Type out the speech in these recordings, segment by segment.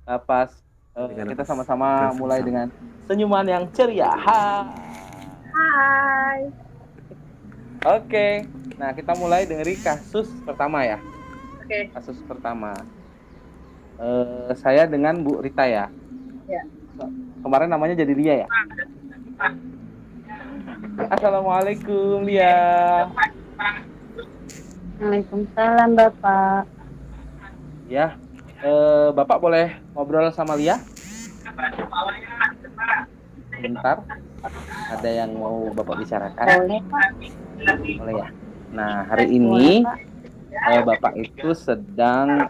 pas kita sama-sama mulai dengan senyuman yang ceria. Hai. Oke, nah kita mulai dari kasus pertama ya. Oke. Kasus pertama. Saya dengan Bu Rita ya. Ya. Kemarin namanya jadi Lia ya. Assalamualaikum Lia. Waalaikumsalam Bapak. Ya, Bapak boleh ngobrol sama Lia? Sebentar. Ada yang mau Bapak bicarakan? Boleh Pak. Boleh ya. Nah, hari ini Bapak itu sedang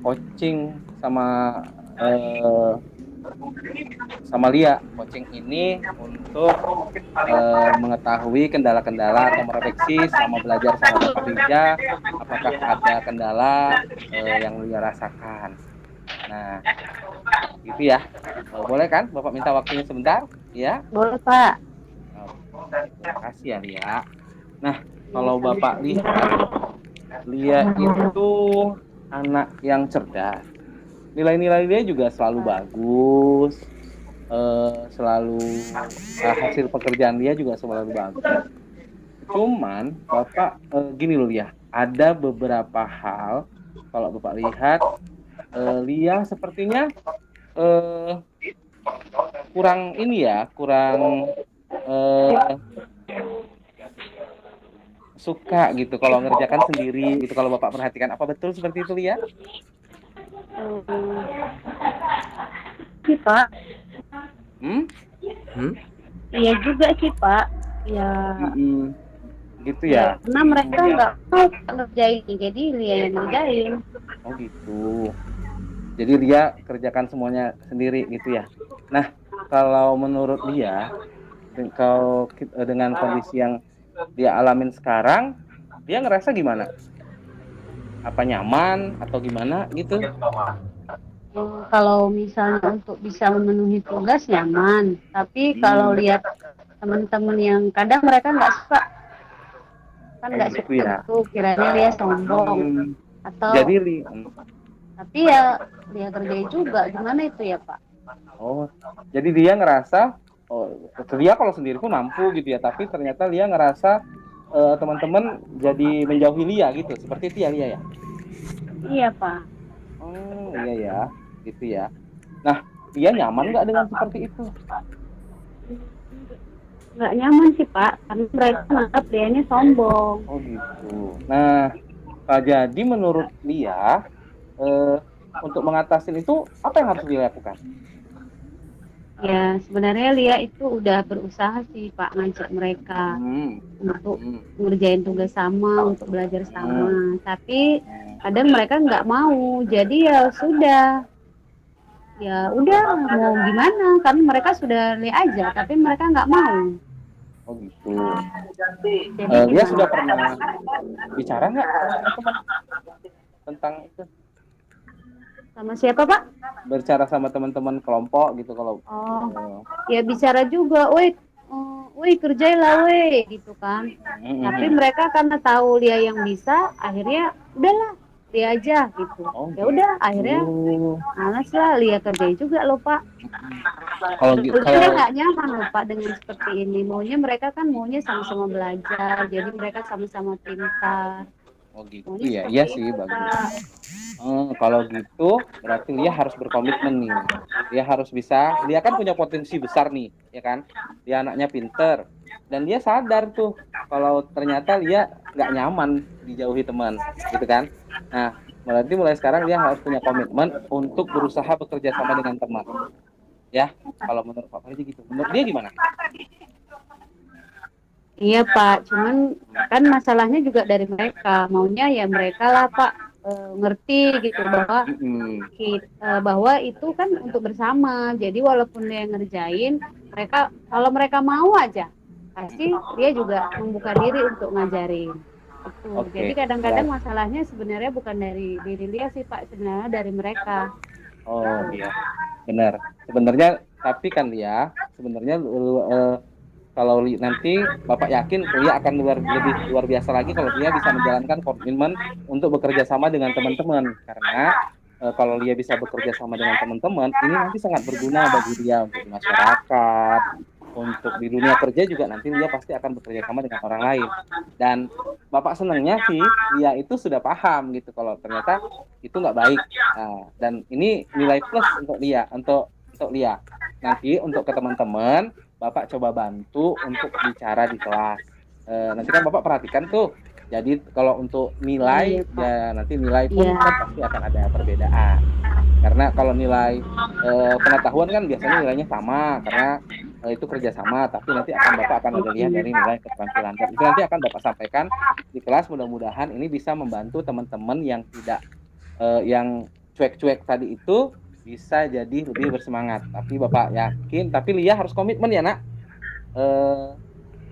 coaching sama Lia. Coaching ini untuk mengetahui kendala-kendala atau merefleksi sama belajar sama Bapak Rija, apakah ada kendala yang Lia rasakan. Nah, gitu ya. Boleh kan Bapak minta waktunya sebentar? Ya. Boleh Pak. Terima kasih ya Lia. Nah, kalau Bapak lihat, Lia itu anak yang cerdas. Nilai-nilai dia juga selalu bagus. Hasil pekerjaan dia juga selalu bagus. Cuman Bapak gini loh Lia, ada beberapa hal kalau Bapak lihat Lia sepertinya kurang suka gitu kalau ngerjakan sendiri gitu, kalau Bapak perhatikan. Apa betul seperti itu Lia? Iya Pak. Hmm? Iya juga sih Pak. Ya. Gitu ya. Karena mereka nggak mau ngerjain, jadi Lia yang ngerjain. Oh gitu. Jadi Lia kerjakan semuanya sendiri gitu ya. Nah, kalau menurut Lia, kalau dengan kondisi yang dia alamin sekarang, dia ngerasa gimana? Apa nyaman atau gimana gitu? Kalau misalnya untuk bisa memenuhi tugas nyaman, tapi kalau lihat teman-teman yang kadang mereka nggak suka, kan nggak suka ya. itu, kiranya dia sombong atau. Jadi Tapi ya dia kerjain juga, gimana itu ya Pak? Oh, jadi dia ngerasa, dia kalau sendiri pun mampu gitu ya, tapi ternyata dia ngerasa teman-teman jadi menjauhi Lia gitu, seperti itu ya Lia ya? Iya Pak. Oh iya ya, gitu ya. Nah, dia nyaman nggak dengan seperti itu? Nggak nyaman sih Pak, karena mereka menganggap dianya sombong. Oh gitu. Nah, jadi menurut Lia, untuk mengatasi itu apa yang harus dilakukan? Ya sebenarnya Lia itu udah berusaha sih Pak ngajak mereka untuk ngerjain tugas sama, untuk belajar sama. Tapi kadang mereka nggak mau. Jadi ya sudah, ya udah mau gimana? Karena mereka sudah Lia aja, tapi mereka nggak mau. Oh gitu. Lia sudah pernah bicara nggak teman-teman tentang itu? Sama siapa Pak? Berbicara sama teman-teman kelompok gitu kalau. Ya bicara juga, woi kerjailah woi gitu kan. Tapi mereka karena tahu Lia yang bisa, akhirnya udahlah Lia aja gitu. Ya udah akhirnya malas lah Lia kerjain juga loh Pak. Kalau nggak nyaman loh Pak dengan seperti ini. Mereka maunya sama-sama belajar, jadi mereka sama-sama pintar. Oh gitu ya, iya sih bagus. Kalau gitu berarti Lia harus berkomitmen nih. Dia harus bisa, dia kan punya potensi besar nih, ya kan? Dia anaknya pinter dan dia sadar tuh kalau ternyata Lia nggak nyaman dijauhi teman, gitu kan? Nah, berarti mulai sekarang dia harus punya komitmen untuk berusaha bekerja sama dengan teman. Ya, kalau menurut Pak Faridi gitu. Menurut dia gimana? Iya Pak, cuman kan masalahnya juga dari mereka, maunya ya mereka lah Pak ngerti gitu bahwa itu kan untuk bersama. Jadi walaupun dia ngerjain, mereka kalau mereka mau aja, pasti dia juga membuka diri untuk ngajarin. Jadi kadang-kadang masalahnya sebenarnya bukan dari diri dia sih Pak, sebenarnya dari mereka. Oh iya, benar. Sebenarnya tapi kan Lia, sebenarnya kalau nanti Bapak yakin Lia akan lebih luar biasa lagi kalau Lia bisa menjalankan komitmen untuk bekerja sama dengan teman-teman. Karena kalau Lia bisa bekerja sama dengan teman-teman, ini nanti sangat berguna bagi dia untuk di masyarakat, untuk di dunia kerja juga nanti Lia pasti akan bekerja sama dengan orang lain. Dan Bapak senangnya sih Lia itu sudah paham gitu kalau ternyata itu nggak baik. Nah, dan ini nilai plus untuk Lia, untuk Lia. Nanti untuk ke teman-teman Bapak coba bantu untuk bicara di kelas. Nanti kan Bapak perhatikan tuh. Jadi kalau untuk nilai, ya nanti nilai pun kan pasti akan ada perbedaan. Karena kalau nilai pengetahuan kan biasanya nilainya sama, karena itu kerjasama. Tapi nanti Bapak akan ada lihat dari nilai keterampilan. Dan itu nanti akan Bapak sampaikan di kelas. Mudah-mudahan ini bisa membantu teman-teman yang tidak, yang cuek-cuek tadi itu, bisa jadi lebih bersemangat. Tapi Bapak yakin, tapi Lia harus komitmen ya nak.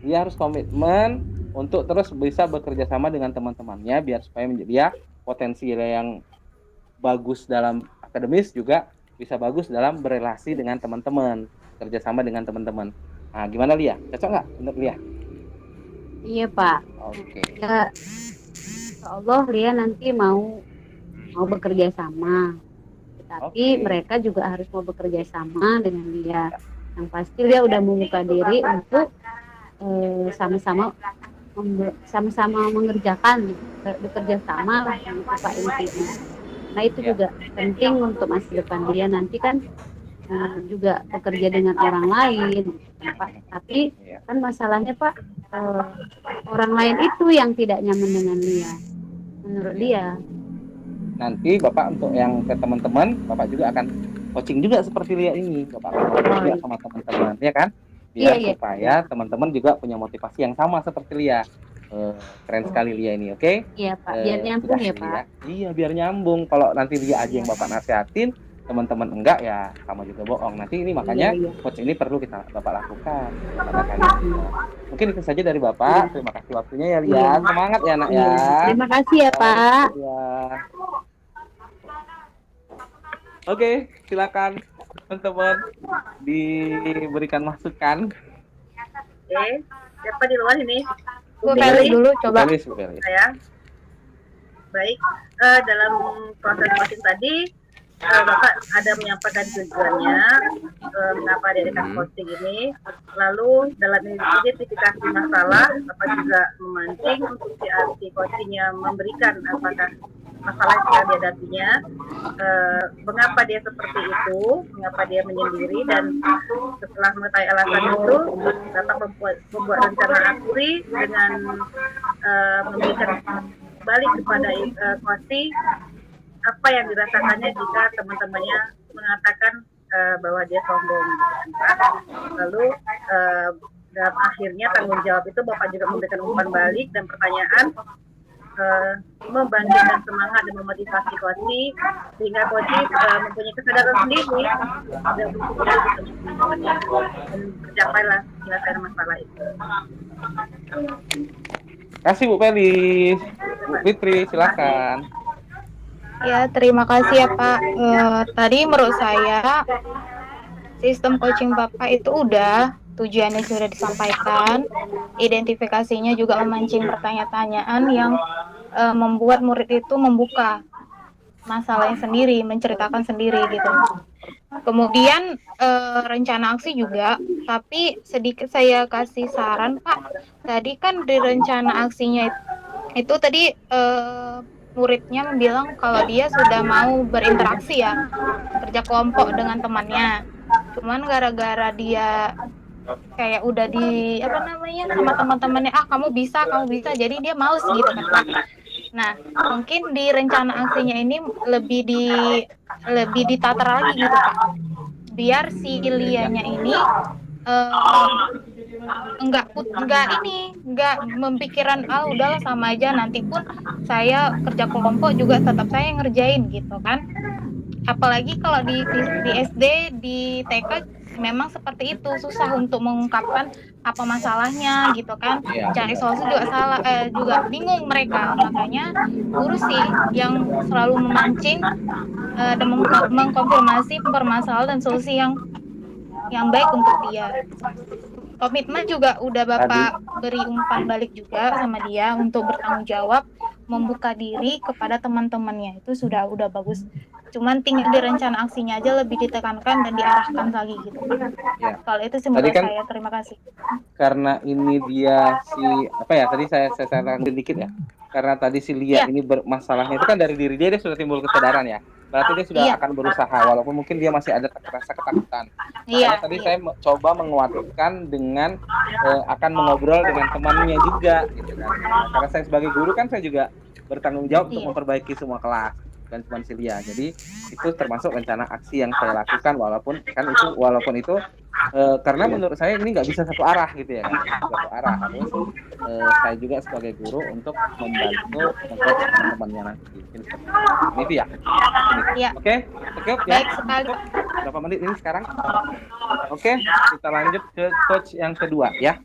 Lia harus komitmen untuk terus bisa bekerja sama dengan teman-temannya biar supaya menjadi ya potensi yang bagus dalam akademis juga bisa bagus dalam berelasi dengan teman-teman, kerjasama dengan teman-teman. Nah, gimana Lia? Cocok nggak untuk Lia? Iya Pak. Oke. Ya, Allah Lia nanti mau bekerja sama. Tapi mereka juga harus mau bekerja sama dengan dia. Yang pasti dia udah membuka diri untuk sama-sama mengerjakan, bekerja sama lah Pak intinya. Nah itu juga penting untuk masa depan dia nanti kan juga bekerja dengan orang lain, Pak. Tapi kan masalahnya Pak, orang lain itu yang tidak nyaman dengan dia, menurut dia. Nanti Bapak untuk yang ke teman-teman, Bapak juga akan coaching juga seperti Lia ini. Bapak akan coaching juga sama teman-teman, ya kan? Biar supaya teman-teman juga punya motivasi yang sama seperti Lia. Keren sekali Lia ini, oke? Iya Pak, biar nyambung ya Pak. Iya, biar nyambung. Kalau nanti Lia aja yang Bapak nasihatin, teman-teman enggak ya sama juga bohong. Nanti ini makanya coach ini perlu Bapak lakukan. Mungkin itu saja dari Bapak. Terima kasih waktunya ya Lia. Semangat ya nak ya. Terima kasih ya Pak. Oke, silakan teman-teman diberikan masukan. Oke, siapa di luar ini? Bu Feli dulu coba. Saya. Baik, dalam proses coaching tadi Bapak ada menyampaikan tujuannya mengapa diadakan coaching ini. Lalu dalam identifikasi masalah, Bapak juga memancing untuk si coachingnya memberikan apakah masalah yang sedang dihadapinya, mengapa dia seperti itu, mengapa dia menyendiri, dan setelah mengetahui alasan itu, dapat membuat rencana aksi dengan memberikan balik kepada coaching apa yang dirasakannya jika teman-temannya mengatakan bahwa dia sombong. Lalu dalam akhirnya tanggung jawab itu Bapak juga memberikan umpan balik dan pertanyaan, membangkitkan semangat dan memotivasi coaching sehingga coaching mempunyai kesadaran sendiri dan tercapailah penyelesaian masalah itu. Kasih Bu Feli. Bu Fitri silakan. Ya, terima kasih ya Pak. Tadi menurut saya sistem coaching Bapak itu udah tujuannya sudah disampaikan, identifikasinya juga memancing pertanyaan-pertanyaan yang membuat murid itu membuka masalahnya sendiri, menceritakan sendiri gitu. Kemudian rencana aksi juga, tapi sedikit saya kasih saran Pak. Tadi kan di rencana aksinya itu tadi muridnya bilang kalau dia sudah mau berinteraksi ya, kerja kelompok dengan temannya. Cuman gara-gara dia kayak udah sama teman-temannya, kamu bisa, jadi dia males gitu kan Pak. Nah, mungkin di rencana aksinya ini lebih ditata lagi gitu Pak. Biar si Lianya ini enggak mempikiran udahlah sama aja, nanti pun saya kerja kelompok juga tetap saya ngerjain gitu kan. Apalagi kalau di SD, di TK memang seperti itu, susah untuk mengungkapkan apa masalahnya gitu kan. Cari solusi juga juga bingung mereka. Makanya guru sih yang selalu memancing dan mengkonfirmasi permasalahan dan solusi yang baik untuk dia. Komitmen juga udah Bapak beri umpan balik juga sama dia untuk bertanggung jawab, membuka diri kepada teman-temannya. Itu sudah bagus. Cuman tinggal di rencana aksinya aja lebih ditekankan dan diarahkan lagi gitu. Ya. Kalau itu sih menurut saya. Terima kasih. Karena ini dia tadi saya sedikit ya. Karena tadi si Lia ini bermasalahnya itu kan dari diri dia sudah timbul kesadaran ya. Berarti dia sudah akan berusaha walaupun mungkin dia masih ada rasa ketakutan. Tadi saya coba menguatkan dengan akan mengobrol dengan temannya juga gitu kan. Karena saya sebagai guru kan saya juga bertanggung jawab untuk memperbaiki semua kelas, bukan cuma si Lia. Jadi itu termasuk rencana aksi yang saya lakukan walaupun itu karena menurut saya ini nggak bisa satu arah gitu ya kan. Satu arah harus saya juga sebagai guru untuk membantu mengcoach teman-temannya nanti. Ini itu ya. Oke, cukup ya. Baik sekali. Berapa menit ini sekarang? Oke, kita lanjut ke coach yang kedua ya.